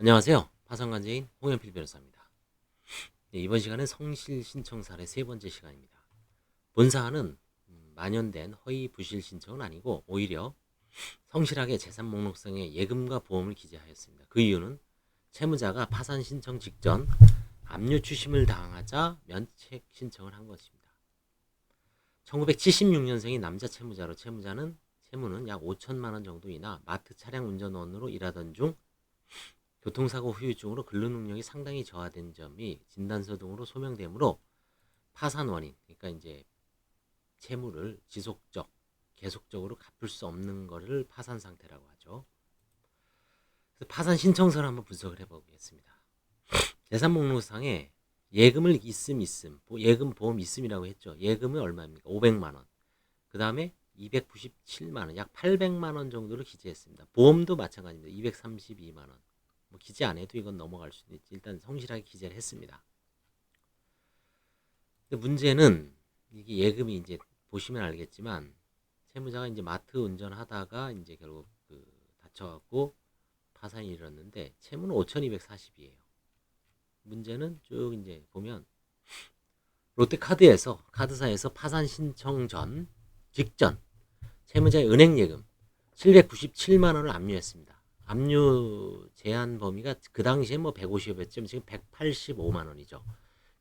안녕하세요. 파산관제인 홍현필 변호사입니다. 네, 이번 시간은 성실 신청 사례 세 번째 시간입니다. 본 사안은 만연된 허위 부실 신청은 아니고 오히려 성실하게 재산 목록상에 예금과 보험을 기재하였습니다. 그 이유는 채무자가 파산 신청 직전 압류 추심을 당하자 면책 신청을 한 것입니다. 1976년생인 남자 채무자로 채무는 약 5천만 원 정도이나 마트 차량 운전원으로 일하던 중 교통사고 후유증으로 근로능력이 상당히 저하된 점이 진단서 등으로 소명되므로 파산 원인, 그러니까 이제 채무를 계속적으로 갚을 수 없는 것을 파산 상태라고 하죠. 그래서 파산 신청서를 한번 분석을 해보겠습니다. 재산 목록상에 예금을 있음, 예금 보험 있음이라고 했죠. 예금은 얼마입니까? 500만 원. 그 다음에 297만 원, 약 800만 원 정도를 기재했습니다. 보험도 마찬가지입니다. 232만 원. 뭐 기재 안 해도 이건 넘어갈 수도 있지. 일단 성실하게 기재를 했습니다. 근데 문제는 이게 예금이 이제 보시면 알겠지만 채무자가 이제 마트 운전하다가 이제 결국 다쳐갖고 파산이 일었는데 채무는 5,240이에요. 문제는 쭉 이제 보면 카드사에서 파산 신청 직전 채무자의 은행 예금 797만 원을 압류했습니다. 압류 제한 범위가 그 당시에 뭐 150이었지만 지금 185만 원이죠.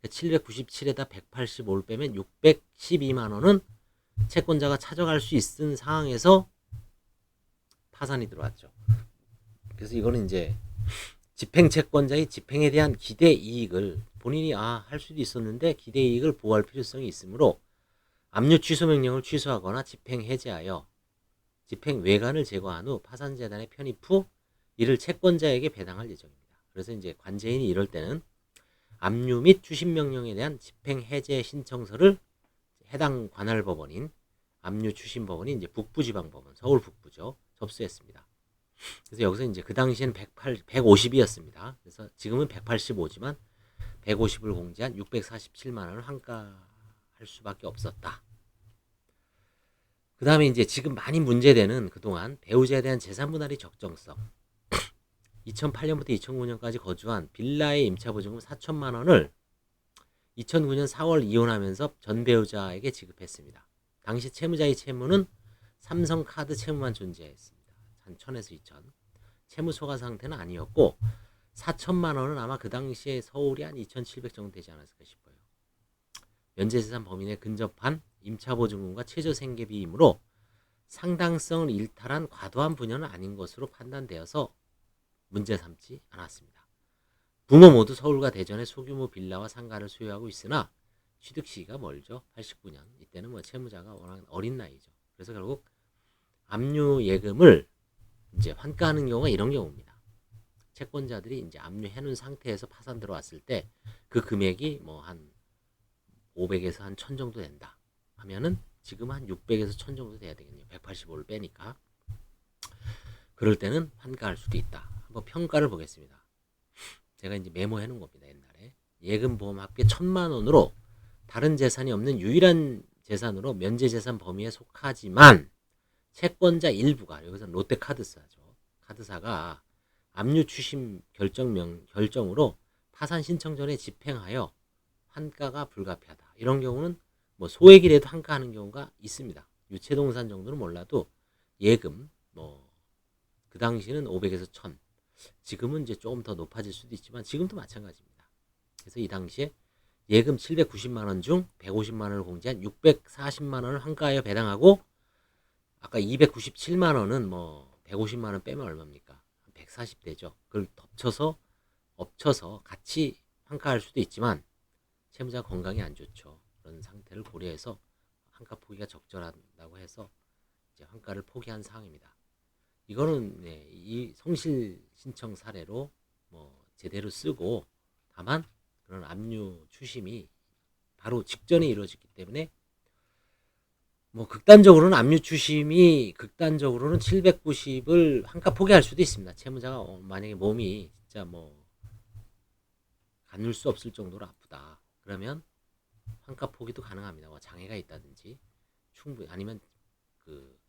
797에다 185를 빼면 612만 원은 채권자가 찾아갈 수 있는 상황에서 파산이 들어왔죠. 그래서 이거는 이제 집행채권자의 집행에 대한 기대 이익을 본인이 할 수도 있었는데 기대 이익을 보호할 필요성이 있으므로 압류 취소 명령을 취소하거나 집행 해제하여 집행 외관을 제거한 후 파산재단에 편입 후 이를 채권자에게 배당할 예정입니다. 그래서 이제 관제인이 이럴 때는 압류 및 추심 명령에 대한 집행 해제 신청서를 해당 관할법원인 압류 추심 법원인 이제 북부지방법원 서울 북부죠 접수했습니다. 그래서 여기서 이제 그 당시에는 150이었습니다. 그래서 지금은 185지만 150을 공제한 647만 원을 환가할 수밖에 없었다. 그 다음에 이제 지금 많이 문제되는 그동안 배우자에 대한 재산 분할의 적정성. 2008년부터 2009년까지 거주한 빌라의 임차보증금 4천만 원을 2009년 4월 이혼하면서 전 배우자에게 지급했습니다. 당시 채무자의 채무는 삼성카드 채무만 존재했습니다. 한 1000에서 2000. 채무 초과 상태는 아니었고 4천만 원은 아마 그 당시에 서울이 한 2700 정도 되지 않았을까 싶어요. 면제재산 범위 내 근접한 임차보증금과 최저생계비이므로 상당성을 일탈한 과도한 분여는 아닌 것으로 판단되어서 문제 삼지 않았습니다. 부모 모두 서울과 대전에 소규모 빌라와 상가를 소유하고 있으나 취득 시기가 멀죠. 89년. 이때는 뭐 채무자가 워낙 어린 나이죠. 그래서 결국 압류 예금을 이제 환가하는 경우가 이런 경우입니다. 채권자들이 이제 압류해 놓은 상태에서 파산 들어왔을 때 그 금액이 뭐 한 500에서 한 1000 정도 된다 하면은 지금 한 600에서 1000 정도 돼야 되겠네요. 185를 빼니까. 그럴 때는 환가할 수도 있다. 한번 평가를 보겠습니다. 제가 이제 메모해 놓은 겁니다. 옛날에. 예금 보험 합계 1000만 원으로 다른 재산이 없는 유일한 재산으로 면제재산 범위에 속하지만 채권자 일부가 여기서 롯데카드사죠. 카드사가 압류 추심 결정으로 파산 신청 전에 집행하여 환가가 불가피하다. 이런 경우는 뭐 소액이라도 환가하는 경우가 있습니다. 유체동산 정도는 몰라도 예금 뭐 그 당시는 500에서 1000. 지금은 이제 조금 더 높아질 수도 있지만 지금도 마찬가지입니다. 그래서 이 당시에 예금 790만 원 중 150만 원을 공제한 640만 원을 환가하여 배당하고 아까 297만 원은 뭐 150만 원 빼면 얼마입니까? 140대죠. 그걸 엎쳐서 같이 환가할 수도 있지만 채무자 건강이 안 좋죠. 그런 상태를 고려해서 환가 포기가 적절하다고 해서 이제 환가를 포기한 상황입니다. 이거는 이 성실 신청 사례로 뭐 제대로 쓰고 다만 그런 압류 추심이 바로 직전에 이루어졌기 때문에 뭐 극단적으로는 압류 추심이 극단적으로는 790을 환가 포기할 수도 있습니다. 채무자가 만약에 몸이 진짜 뭐 가눌 수 없을 정도로 아프다. 그러면 환가 포기도 가능합니다. 뭐 장애가 있다든지 충분히 아니면 그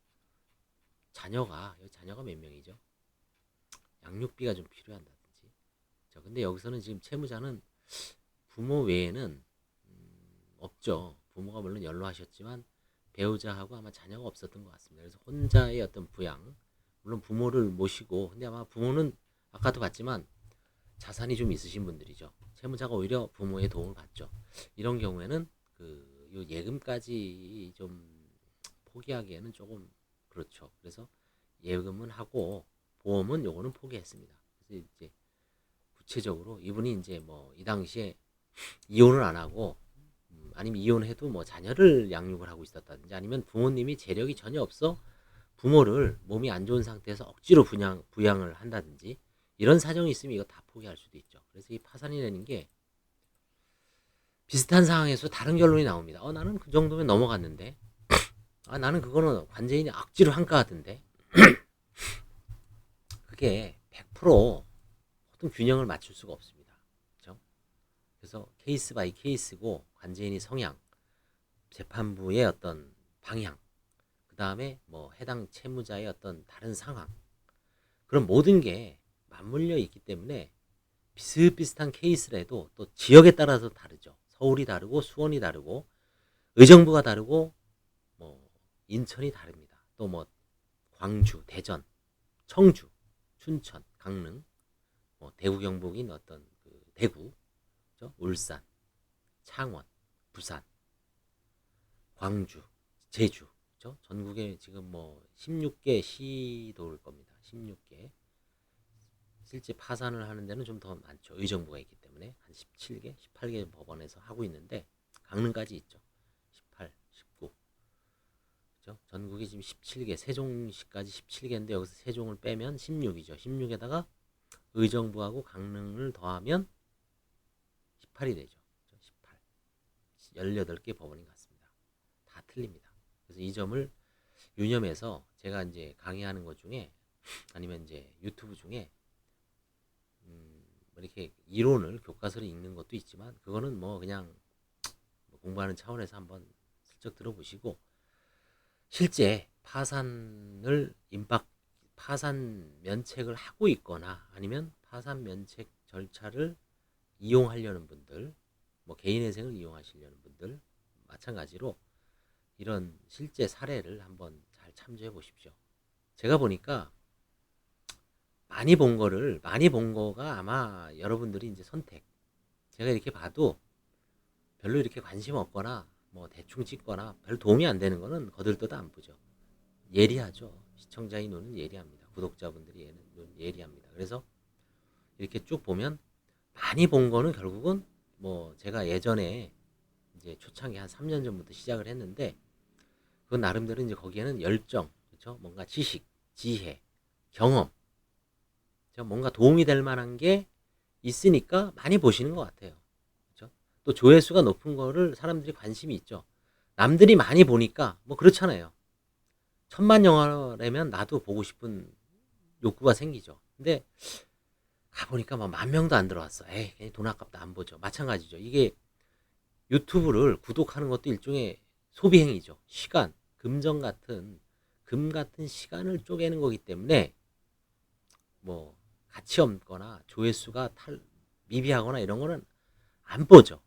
자녀가 몇 명이죠? 양육비가 좀 필요한다든지 근데 여기서는 지금 채무자는 부모 외에는 없죠. 부모가 물론 연로하셨지만 배우자하고 아마 자녀가 없었던 것 같습니다. 그래서 혼자의 어떤 부양, 물론 부모를 모시고, 근데 아마 부모는 아까도 봤지만 자산이 좀 있으신 분들이죠. 채무자가 오히려 부모의 도움을 받죠. 이런 경우에는 요 예금까지 좀 포기하기에는 조금 그렇죠. 그래서 예금은 하고 보험은 요거는 포기했습니다. 그래서 이제 구체적으로 이분이 이제 뭐 이 당시에 이혼을 안 하고 아니면 이혼해도 뭐 자녀를 양육을 하고 있었다든지 아니면 부모님이 재력이 전혀 없어 부모를 몸이 안 좋은 상태에서 억지로 부양을 한다든지 이런 사정이 있으면 이거 다 포기할 수도 있죠. 그래서 이 파산이라는 게 비슷한 상황에서 다른 결론이 나옵니다. 나는 그 정도면 넘어갔는데 나는 그거는 관제인이 억지로 한가하던데 그게 100% 모든 균형을 맞출 수가 없습니다. 그렇죠? 그래서 케이스 바이 케이스고 관제인이 성향, 재판부의 어떤 방향, 그 다음에 뭐 해당 채무자의 어떤 다른 상황, 그런 모든 게 맞물려 있기 때문에 비슷비슷한 케이스라도 또 지역에 따라서 다르죠. 서울이 다르고 수원이 다르고 의정부가 다르고 뭐 인천이 다릅니다. 또 뭐 광주, 대전, 청주, 춘천, 강릉, 뭐 대구 경북인 어떤 대구, 그렇죠? 울산, 창원, 부산, 광주, 제주, 그렇죠? 전국에 지금 뭐 16개 시도일 겁니다. 16개. 실제 파산을 하는 데는 좀 더 많죠. 의정부가 있기 때문에 한 17개, 18개 법원에서 하고 있는데 강릉까지 있죠. 18, 19. 그렇죠? 전국이 지금 17개, 세종시까지 17개인데 여기서 세종을 빼면 16이죠. 16에다가 의정부하고 강릉을 더하면 18이 되죠. 18. 18개 법원인 것 같습니다. 다 틀립니다. 그래서 이 점을 유념해서 제가 이제 강의하는 것 중에 아니면 이제 유튜브 중에 이렇게 이론을 교과서를 읽는 것도 있지만 그거는 뭐 그냥 공부하는 차원에서 한번 슬쩍 들어보시고 실제 파산 면책을 하고 있거나 아니면 파산 면책 절차를 이용하려는 분들, 뭐 개인회생을 이용하시려는 분들 마찬가지로 이런 실제 사례를 한번 잘 참조해 보십시오. 제가 보니까 많이 본 거가 아마 여러분들이 이제 선택. 제가 이렇게 봐도 별로 이렇게 관심 없거나 뭐 대충 찍거나 별 도움이 안 되는 거는 거들떠도 안 보죠. 예리하죠. 시청자의 눈은 예리합니다. 구독자분들이 눈 예리합니다. 그래서 이렇게 쭉 보면 많이 본 거는 결국은 뭐 제가 예전에 이제 초창기 한 3년 전부터 시작을 했는데 그건 나름대로 이제 거기에는 열정, 그렇죠? 뭔가 지식, 지혜, 경험, 뭔가 도움이 될 만한 게 있으니까 많이 보시는 것 같아요. 그렇죠? 또 조회수가 높은 거를 사람들이 관심이 있죠. 남들이 많이 보니까 뭐 그렇잖아요. 1000만 영화라면 나도 보고 싶은 욕구가 생기죠. 근데 가보니까 막 10,000명도 안 들어왔어. 에이, 돈 아깝다 안 보죠. 마찬가지죠. 이게 유튜브를 구독하는 것도 일종의 소비행위죠. 시간, 금 같은 시간을 쪼개는 거기 때문에 뭐 가치 없거나 조회수가 미비하거나 이런 거는 안 보죠.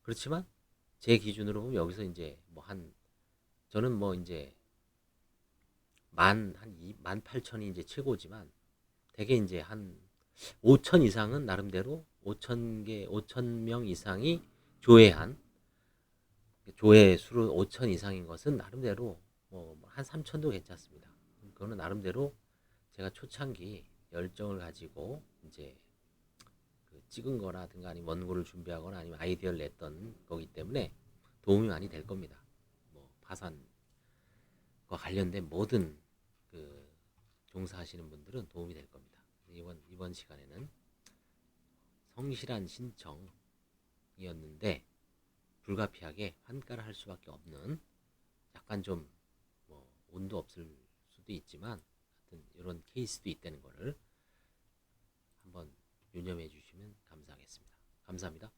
그렇지만 제 기준으로 보면 여기서 이제 저는 뭐 이제 18,000이 이제 최고지만 대개 이제 한 5,000 이상은 나름대로 5,000명 이상이 조회수로 5,000 이상인 것은 나름대로 뭐 한 3,000도 괜찮습니다. 그거는 나름대로 제가 초창기 열정을 가지고 이제 찍은 거라든가 아니면 원고를 준비하거나 아니면 아이디어를 냈던 거기 때문에 도움이 많이 될 겁니다. 뭐 파산과 관련된 모든 종사하시는 분들은 도움이 될 겁니다. 이번 시간에는 성실한 신청이었는데 불가피하게 환가를 할 수밖에 없는 약간 좀 뭐 운도 없을 수도 있지만 하여튼 이런 케이스도 있다는 거를 한번 유념해 주시면 감사하겠습니다. 감사합니다.